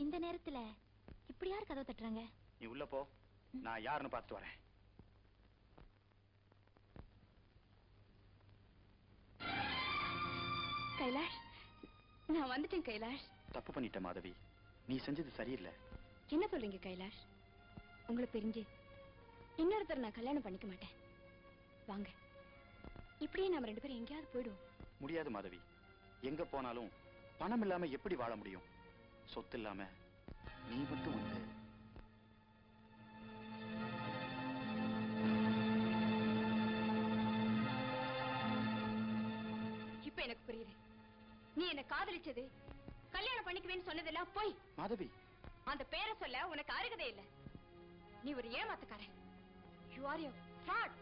இந்த நேரத்துல இப்படி யார் கதவு தட்டுறாங்க? நீ உள்ள போ, நான் யாருன்னு பார்த்துட்டு வரேன். கைலாஷ், நான் வந்துட்டேன் கைலாஷ். தப்பு பண்ணிட்ட மாதவி, நீ செஞ்சது சரியில்லை. என்ன சொல்றீங்க கைலாஷ்? உங்களை பிரிஞ்சு இன்னொருத்தர் நான் கல்யாணம் பண்ணிக்க மாட்டேன். வாங்க, இப்படியே நாம 2 பேரும் எங்கேயாவது போயிடுவோம். முடியாது மாதவி, எங்க போனாலும் பணம் இல்லாம எப்படி வாழ முடியும்? சொத்து இல்லாம நீ மட்டும் வந்து. இப்ப எனக்கு புரியுது. நீ என்ன காதலிச்சது, கல்யாணம் பண்ணிக்குவேன்னு சொன்னதெல்லாம் போய். மாதவி, அந்த பேரை சொல்ல உனக்கு அருகதே இல்ல. நீ ஒரு ஏமாத்துக்காரன். You are a fraud.